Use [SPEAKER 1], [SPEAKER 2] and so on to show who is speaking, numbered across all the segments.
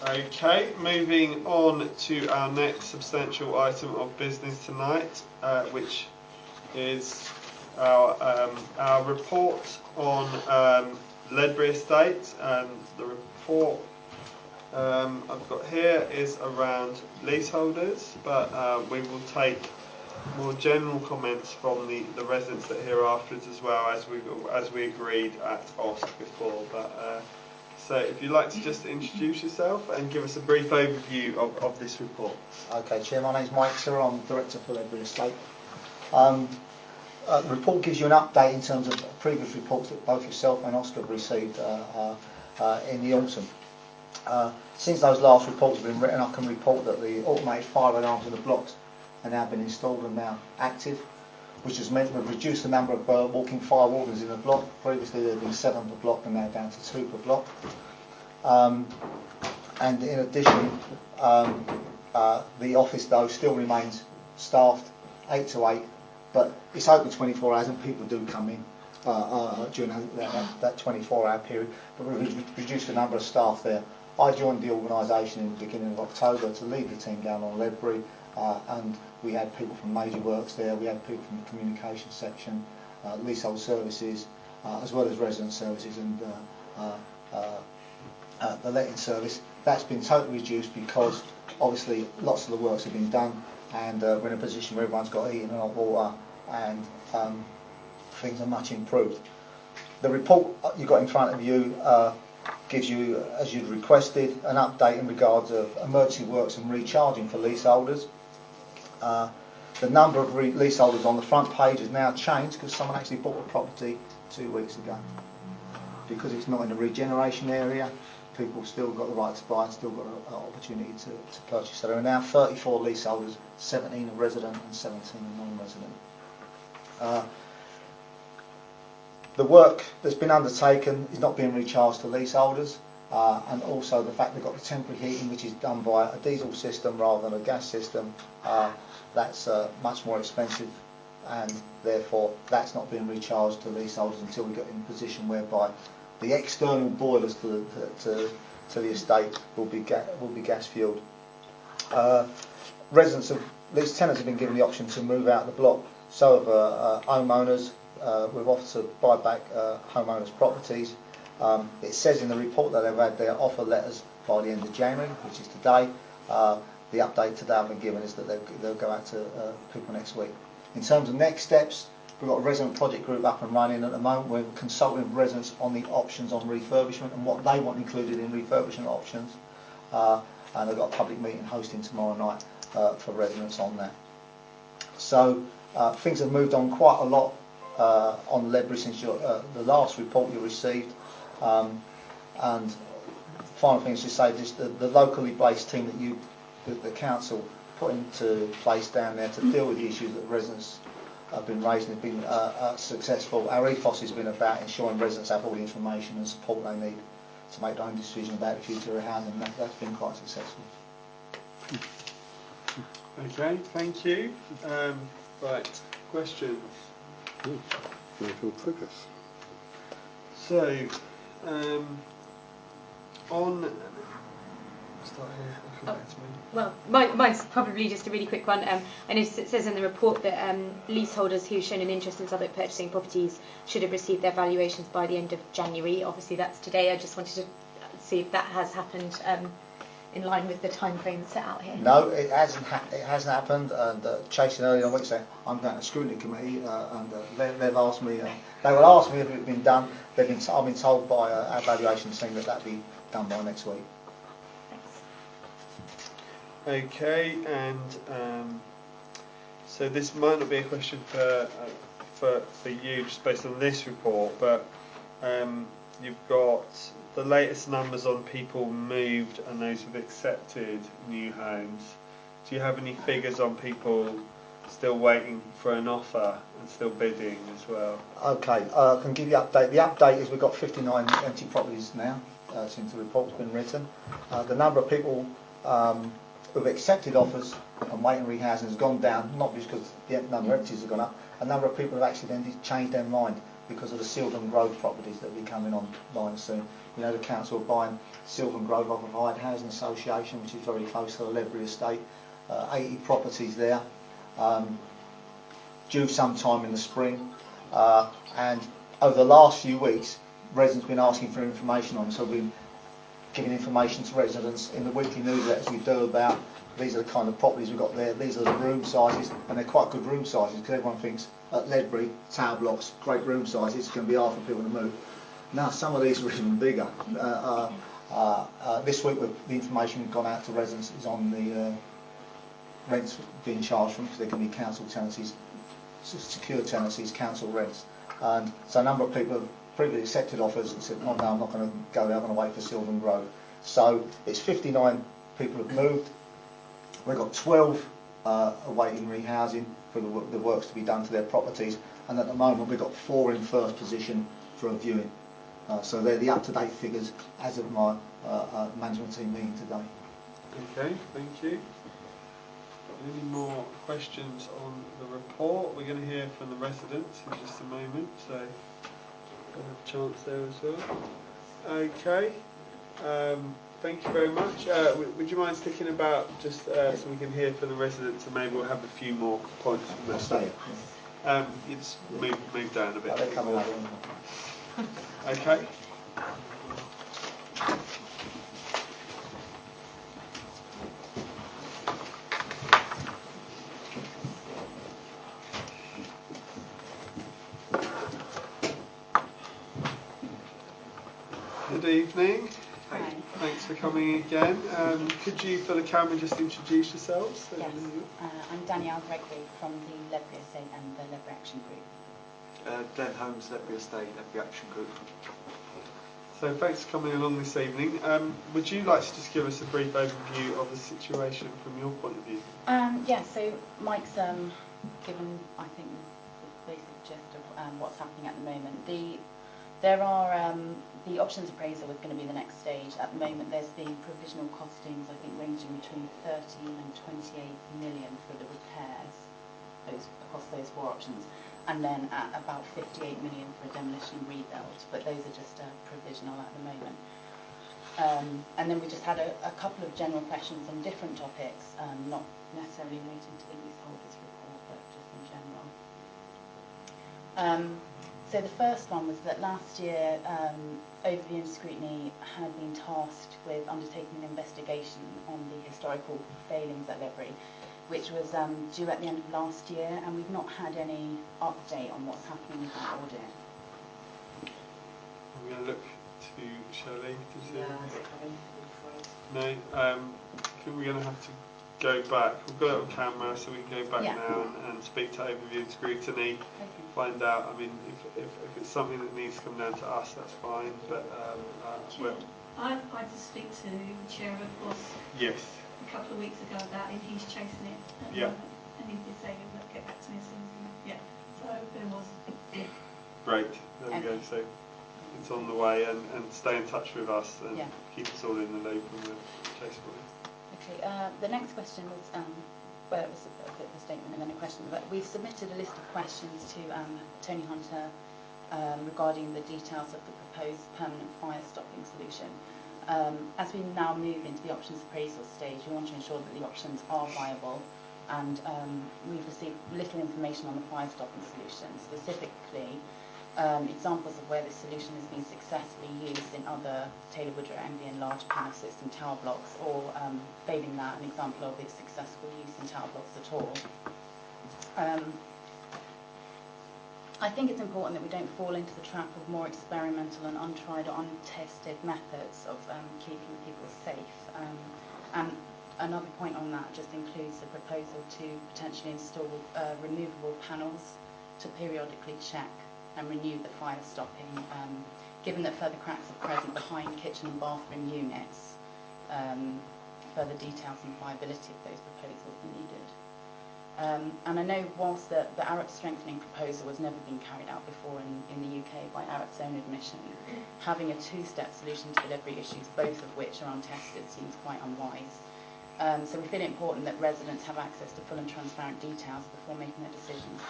[SPEAKER 1] Okay, moving on to our next substantial item of business tonight, which is our report on Ledbury Estate. The report I've got here is around leaseholders, but we will take more general comments from the residents that are here afterwards as well, as we agreed at OSC before. But so if you'd like to just introduce yourself and give us a brief overview of this report.
[SPEAKER 2] Okay, Chair, my name's Mike Sir, I'm Director for Ledbury Estate. The report gives you an update in terms of previous reports that both yourself and Oscar have received in the autumn. Since those last reports have been written, I can report that the automated fire alarms in the blocks are now been installed and now active, which has meant we've reduced the number of walking fire wardens in the block. Previously there had been 7 per block and now down to 2 per block. And in addition, the office though still remains staffed 8 to 8, but it's open 24 hours and people do come in during that 24-hour period. But we've reduced the number of staff there. I joined the organisation in the beginning of October to lead the team down on Ledbury, and we had people from Major Works there, we had people from the communication section, leasehold services, as well as resident services and the letting service. That's been totally reduced because obviously lots of the works have been done, and we're in a position where everyone's got heating and hot water, and things are much improved. The report you've got in front of you gives you, as you'd requested, an update in regards of emergency works and recharging for leaseholders. The number of leaseholders on the front page has now changed because someone actually bought a property 2 weeks ago. Because it's not in a regeneration area, people still got the right to buy and still got an opportunity to purchase. So there are now 34 leaseholders, 17 are resident and 17 are non-resident. The work that's been undertaken is not being recharged to leaseholders, and also the fact they've got the temporary heating, which is done by a diesel system rather than a gas system. That's much more expensive, and therefore that's not being recharged to leaseholders until we get in a position whereby the external boilers to the estate will be gas fueled. Residents of these tenants have been given the option to move out of the block. So have homeowners. We've offered to buy back homeowners' properties. It says in the report that they've had their offer letters by the end of January, which is today. The update today I've been given is that they'll go out to people next week. In terms of next steps, we've got a resident project group up and running at the moment. We're consulting with residents on the options on refurbishment and what they want included in refurbishment options. And they've got a public meeting hosting tomorrow night for residents on that. So things have moved on quite a lot on Ledbury since the last report you received. And final thing is to say this: the locally based team that the council put into place down there to deal with the issues that residents have been raising has been successful. Our ethos has been about ensuring residents have all the information and support they need to make their own decision about the future of housing, and that's been quite successful.
[SPEAKER 1] Okay, thank you. Right, questions?
[SPEAKER 3] Focus.
[SPEAKER 1] So, on start here. I'll come back to me.
[SPEAKER 4] Well, mine's probably just a really quick one. I know it says in the report that leaseholders who've shown an interest in Southwark purchasing properties should have received their valuations by the end of January. Obviously, that's today. I just wanted to see if that has happened in line with the time frame set out here.
[SPEAKER 2] No, it hasn't happened. And chasing earlier on, which say I'm going to Scrutiny committee, and they've asked me. They will ask me if it's been done. I've been told by our valuation team that that'll be done by next week.
[SPEAKER 1] Okay, and so this might not be a question for you just based on this report, but you've got the latest numbers on people moved and those who've accepted new homes. Do you have any figures on people still waiting for an offer and still bidding as well?
[SPEAKER 2] Okay, I can give you an update. The update is we've got 59 empty properties now since the report's been written. The number of people who've accepted offers and waiting rehousing has gone down, not just because the number of empties have gone up. A number of people have actually then changed their mind because of the Sealdon Grove properties that will be coming online soon. You know, the council are buying Sylvan Grove Occupied Housing Association, which is very close to the Ledbury estate. 80 properties there, due sometime in the spring. And over the last few weeks, residents have been asking for information on, so we've been giving information to residents in the weekly newsletters we do about these are the kind of properties we've got there, these are the room sizes, and they're quite good room sizes because everyone thinks at Ledbury, tower blocks, great room sizes, it's going to be hard for people to move. Now some of these are even bigger. This week the information we've gone out to residents is on the rents being charged from, because they can be council tenancies, secure tenancies, council rents. And so a number of people have previously accepted offers and said, oh no, I'm not going to go there, I'm going to wait for Sylvan Grove. So it's 59 people have moved. We've got 12 awaiting rehousing for the works to be done to their properties, and at the moment we've got 4 in first position for a viewing. So they're the up-to-date figures as of my management team meeting today.
[SPEAKER 1] Okay, thank you. Any more questions on the report? We're going to hear from the residents in just a moment, so we'll have a chance there as well. Okay, thank you very much. Would you mind sticking about just so we can hear from the residents, and maybe we'll have a few more points from this? You just move down a bit.
[SPEAKER 2] They're coming up.
[SPEAKER 1] Okay. Good evening.
[SPEAKER 3] Hi.
[SPEAKER 1] Thanks for coming again. Could you, for the camera, just introduce yourselves?
[SPEAKER 3] Yes, I'm Danielle Gregory from the Ledbury Estate and the Ledbury Action Group.
[SPEAKER 5] Glenn Holmes, Ledbury Estate, Ledbury Action Group.
[SPEAKER 1] So thanks for coming along this evening. Would you like to just give us a brief overview of the situation from your point of view?
[SPEAKER 3] Yeah, so Mike's given, I think, the basic gist of what's happening at the moment. The options appraisal is going to be the next stage. At the moment, there's been provisional costings, I think, ranging between 13 and 28 million for the repairs, across those 4 options, and then at about 58 million for a demolition rebuild. But those are just provisional at the moment. And then we just had a couple of general questions on different topics, not necessarily relating to the leaseholders report, but just in general. So the first one was that last year, Overview and Scrutiny had been tasked with undertaking an investigation on the historical failings at Ledbury, which was due at the end of last year, and we've not had any update on what's happening with the audit.
[SPEAKER 1] I'm going to look to Shirley. No, I think we're going to have to go back. We've got it on camera, so we can go back now and speak to Overview and Scrutiny.
[SPEAKER 3] Okay.
[SPEAKER 1] Find out. I mean, if it's something that needs to come down to us, that's fine. But well,
[SPEAKER 6] I just speak to the chair of BOS
[SPEAKER 1] yes,
[SPEAKER 6] a couple of weeks ago about it. He's chasing it at the moment, and he did say he'll get back to me as soon as he, so there was.
[SPEAKER 1] great. There we go. So it's on the way, and stay in touch with us and keep us all in the loop, and we'll chase for it.
[SPEAKER 3] Okay. The next question was, well, it was a bit of a statement and then a question, but we've submitted a list of questions to Tony Hunter regarding the details of the proposed permanent fire stopping solution. As we now move into the options appraisal stage, we want to ensure that the options are viable, and we've received little information on the fire stopping solution, specifically examples of where this solution has been successfully used in other Taylor Woodrow Anglian large panel system tower blocks, or failing that, an example of its successful use in tower blocks at all. I think it's important that we don't fall into the trap of more experimental and untried or untested methods of keeping people safe. And another point on that just includes the proposal to potentially install removable panels to periodically check and renew the fire stopping, given that further cracks are present behind kitchen and bathroom units. Further details on the viability of those proposals are needed. And I know whilst the ARAP strengthening proposal has never been carried out before in the UK by ARAP's own admission, having a 2-step solution to the Ledbury issues, both of which are untested, seems quite unwise. So we feel it important that residents have access to full and transparent details before making their decisions.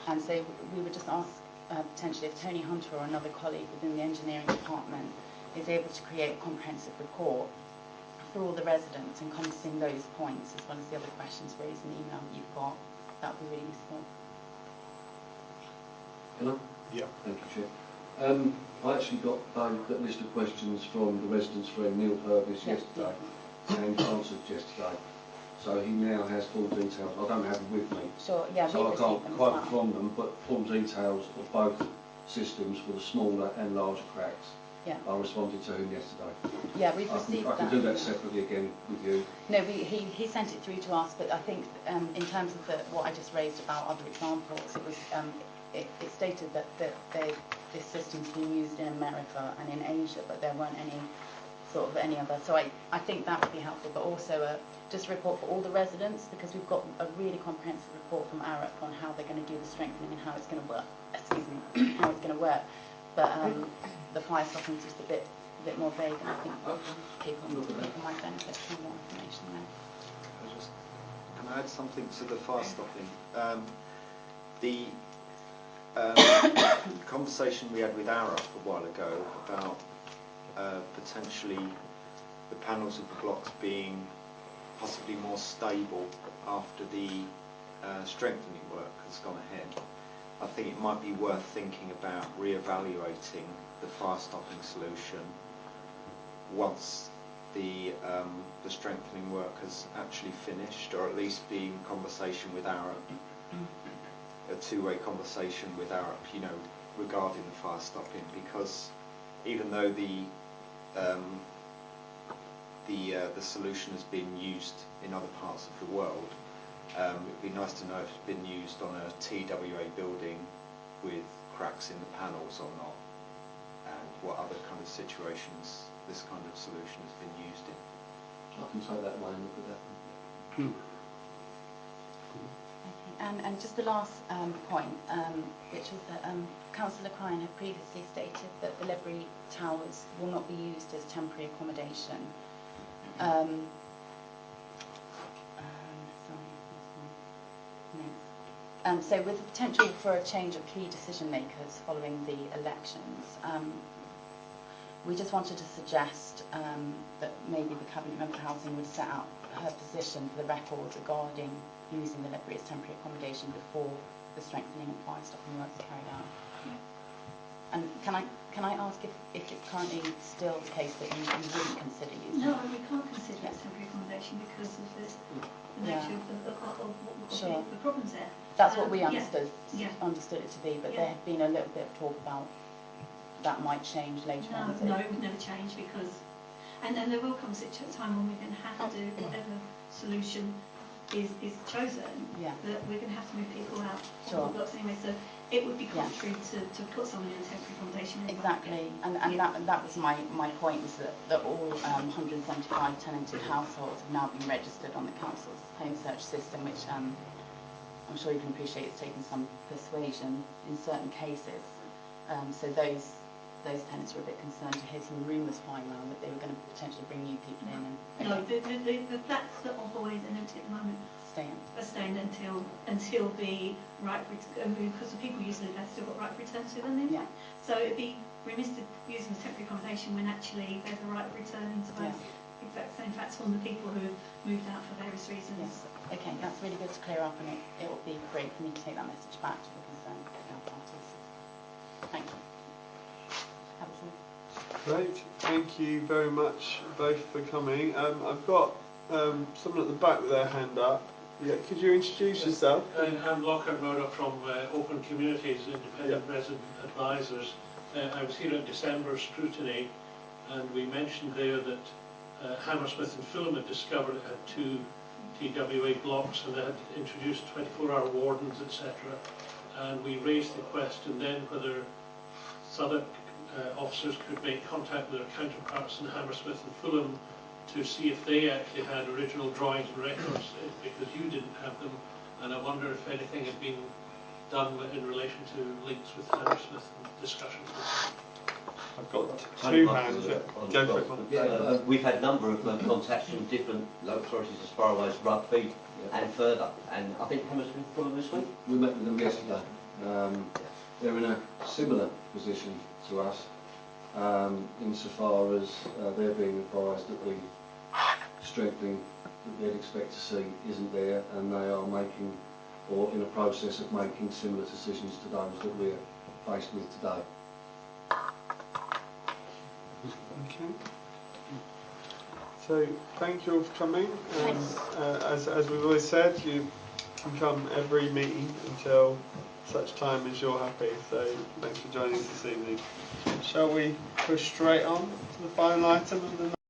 [SPEAKER 3] And so we would just ask potentially if Tony Hunter or another colleague within the engineering department is able to create a comprehensive report for all the residents encompassing those points as well as the other questions raised in the email that you've got, that would be really useful.
[SPEAKER 7] Can I?
[SPEAKER 1] Yeah.
[SPEAKER 7] Thank you, Chair. I actually got a list of questions from the residents friend Neil Purvis yesterday and answered yesterday. So he now has full details. I don't have them with me.
[SPEAKER 3] Sure, yeah,
[SPEAKER 7] so I can't
[SPEAKER 3] them
[SPEAKER 7] quote
[SPEAKER 3] well.
[SPEAKER 7] from them, but full details of both systems for the smaller and larger cracks.
[SPEAKER 3] Yeah.
[SPEAKER 7] I responded to him yesterday.
[SPEAKER 3] Yeah, we've received that.
[SPEAKER 7] I can do that separately again with you.
[SPEAKER 3] No, he sent it through to us, but I think in terms of what I just raised about other examples, it was it stated that this system's been used in America and in Asia, but there weren't any other. So I think that would be helpful, but also just a report for all the residents, because we've got a really comprehensive report from ARAP on how they're going to do the strengthening and how it's going to work. Excuse me, how it's going to work. But the fire stopping is just a bit more vague, and I think people might benefit from more information there.
[SPEAKER 5] Can I add something to the fire stopping? The conversation we had with ARAP a while ago about potentially the panels of the blocks being possibly more stable after the strengthening work has gone ahead. I think it might be worth thinking about re-evaluating the fire stopping solution once the strengthening work has actually finished, or at least be in conversation with ARAP, a two-way conversation with ARAP, you know, regarding the fire stopping, because even though the solution has been used in other parts of the world, it would be nice to know if it's been used on a TWA building with cracks in the panels or not, and what other kind of situations this kind of solution has been used in.
[SPEAKER 7] I can take that one and look at that.
[SPEAKER 3] Okay. And just the last point, which was that Councillor Crine had previously stated that the Ledbury Towers will not be used as temporary accommodation. So with the potential for a change of key decision makers following the elections, we just wanted to suggest that maybe the Cabinet Member for Housing would set out her position for the record regarding using the Ledbury as temporary accommodation before the strengthening and fire stopping works are carried out. And can I ask if it's currently still the case that you wouldn't consider using it?
[SPEAKER 6] No, we can't consider it temporary accommodation because of the nature of the problems there.
[SPEAKER 3] That's what we understood
[SPEAKER 6] understood
[SPEAKER 3] it to be, but there had been a little bit of talk about that might change later on.
[SPEAKER 6] No, it would never change, because and there will come a time when we're going to have to, whatever solution is chosen, that we're going to have to move people out of the blocks anyway. So it would be contrary to put someone in a temporary accommodation.
[SPEAKER 3] Exactly, and that was my point, is that all 175 tenanted households have now been registered on the council's home search system, which I'm sure you can appreciate it's taken some persuasion in certain cases. So those tenants were a bit concerned to hear some rumours flying around that they were going to potentially bring new people in. And
[SPEAKER 6] no, the flats that are void and empty at the moment are staying until the right return, because the people usually have still got right return to them. So it'd be remiss to use them as temporary accommodation when actually there's a right of return into those exact same flats from the people who have moved out for various reasons.
[SPEAKER 3] Yes. Okay, that's really good to clear up, and it will be great for me to take that message back to the concerned parties. Thank you.
[SPEAKER 1] Great, thank you very much both for coming. I've got someone at the back with their hand up. Yeah, could you introduce yourself?
[SPEAKER 8] I'm Lockhart Murdoch from Open Communities, Independent Resident Advisors. I was here at December's Scrutiny, and we mentioned there that Hammersmith and Fulham had discovered it had 2 TWA blocks, and they had introduced 24-hour wardens, etc. And we raised the question then whether Southwark officers could make contact with their counterparts in Hammersmith and Fulham to see if they actually had original drawings and records, because you didn't have them, and I wonder if anything had been done in relation to links with Hammersmith and discussions with them.
[SPEAKER 1] I've got 2 hands. Go for it.
[SPEAKER 9] Yeah, we've had a number of contacts from different local authorities as far as Rugby and further, and I think Hammersmith and Fulham this week.
[SPEAKER 7] We met with them yesterday. They're in a similar position to us. insofar as they're being advised that the strengthening that they'd expect to see isn't there, and they are making, or in a process of making, similar decisions to those that we're faced with today.
[SPEAKER 1] Okay. So thank you all for coming. As we've always said, you can come every meeting until such time as you're happy. So thanks for joining us this evening. Shall we push straight on to the final item of the night?